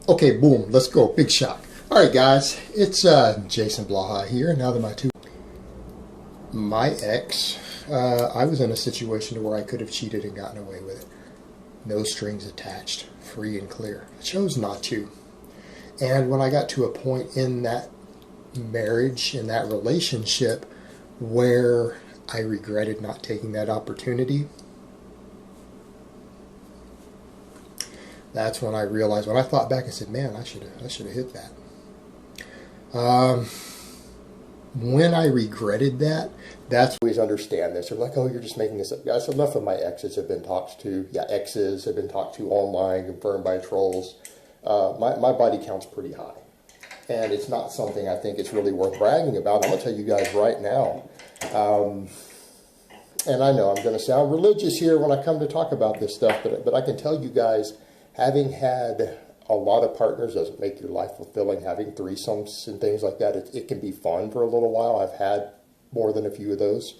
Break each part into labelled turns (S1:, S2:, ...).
S1: Okay, boom, let's go. Big shock. All right, guys, it's Jason Blaha here. Now that my ex, I was in a situation where I could have cheated and gotten away with it. No strings attached, free and clear. I chose not to. And when I got to a point in that marriage, in that relationship, where I regretted not taking that opportunity, that's when I realized, when I thought back, I said, man, I should have hit that. When I regretted that, that's always understand this. They're like, oh, you're just making this up. Guys, enough of my exes have been talked to. Yeah, exes have been talked to online, confirmed by trolls. My body count's pretty high. And it's not something I think it's really worth bragging about. I'm going to tell you guys right now. And I know I'm going to sound religious here when I come to talk about this stuff, but I can tell you guys, having had a lot of partners doesn't make your life fulfilling. Having threesomes and things like that, it can be fun for a little while. I've had more than a few of those.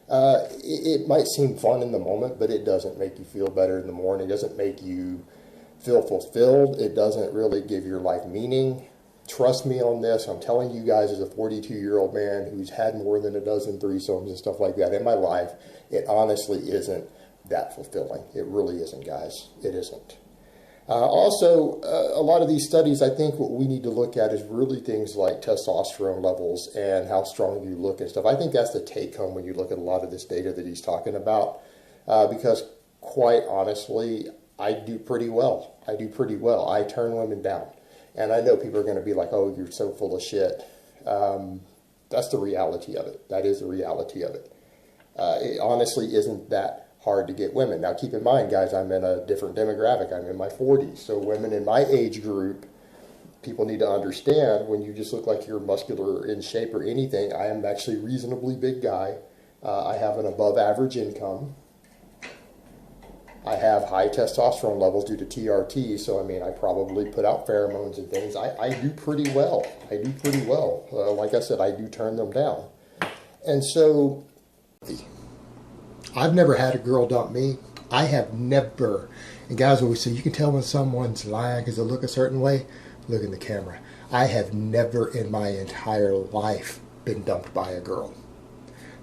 S1: It might seem fun in the moment, but it doesn't make you feel better in the morning. It doesn't make you feel fulfilled. It doesn't really give your life meaning. Trust me on this. I'm telling you guys, as a 42-year-old man who's had more than a dozen threesomes and stuff like that in my life, it honestly isn't that fulfilling. It really isn't, guys. It isn't. Also, a lot of these studies, I think what we need to look at is really things like testosterone levels and how strong you look and stuff. I think that's the take home when you look at a lot of this data that he's talking about, because quite honestly, I do pretty well. I do pretty well. I turn women down. And I know people are going to be like, oh, you're so full of shit. That's the reality of it. That is the reality of it. It honestly isn't that hard to get women. Now, keep in mind, guys, I'm in a different demographic. I'm in my 40s. So women in my age group, people need to understand, when you just look like you're muscular in shape or anything, I am actually a reasonably big guy. I have an above average income. I have high testosterone levels due to TRT, so I mean, I probably put out pheromones and things. I do pretty well. I do pretty well. Like I said, I do turn them down. And so, I've never had a girl dump me. I have never. And guys always say, you can tell when someone's lying because they look a certain way. Look in the camera. I have never in my entire life been dumped by a girl.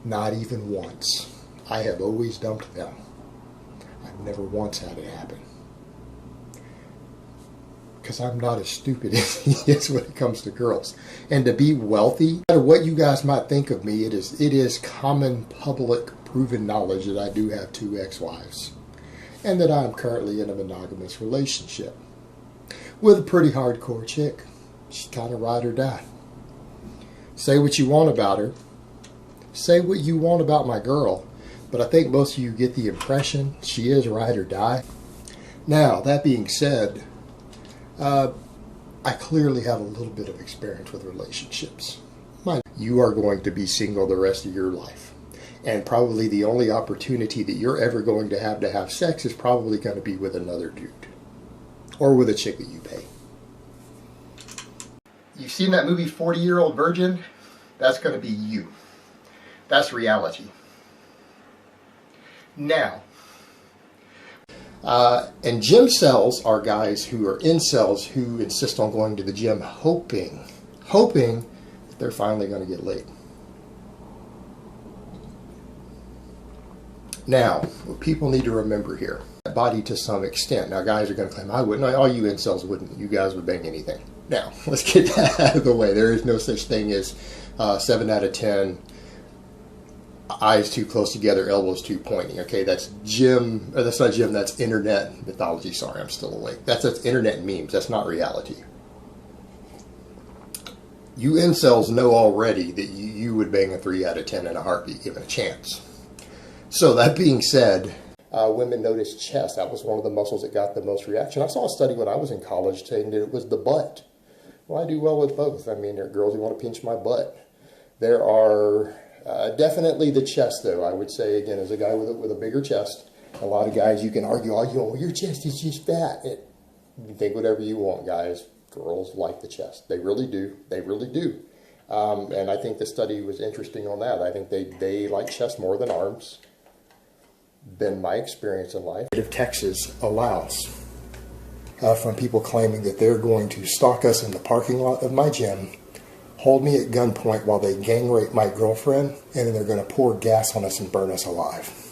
S1: Not even once. I have always dumped them. I've never once had it happen. Because I'm not as stupid as he is when it comes to girls. And to be wealthy, no matter what you guys might think of me, it is common public proven knowledge that I do have 2 ex-wives. And that I'm currently in a monogamous relationship with a pretty hardcore chick. She's kind of ride or die. Say what you want about her. Say what you want about my girl. But I think most of you get the impression she is ride or die. Now, that being said, I clearly have a little bit of experience with relationships. You are going to be single the rest of your life. And probably the only opportunity that you're ever going to have sex is probably going to be with another dude. Or with a chick that you pay. You've seen that movie 40-Year-Old Virgin? That's going to be you. That's reality. Now, and gym cells are guys who are incels who insist on going to the gym hoping that they're finally going to get laid. Now, what people need to remember here, body to some extent. Now, guys are going to claim, I wouldn't. All you incels wouldn't. You guys would bang anything. Now, let's get that out of the way. There is no such thing as 7 out of 10 eyes too close together, elbows too pointing. Okay, that's gym. That's not gym. That's internet mythology. Sorry, I'm still awake. That's internet memes. That's not reality. You incels know already that you would bang a 3 out of 10 in a heartbeat given a chance. So that being said, women notice chest. That was one of the muscles that got the most reaction. I saw a study when I was in college saying that it was the butt. Well, I do well with both. I mean, there are girls who want to pinch my butt. There are definitely the chest, though. I would say, again, as a guy with a bigger chest, a lot of guys, you can argue, well, your chest is just fat. You think whatever you want, guys. Girls like the chest. They really do. They really do. And I think the study was interesting on that. I think they like chest more than arms. Been my experience in life. Of Texas allows from people claiming that they're going to stalk us in the parking lot of my gym, hold me at gunpoint while they gang rape my girlfriend, and then they're going to pour gas on us and burn us alive.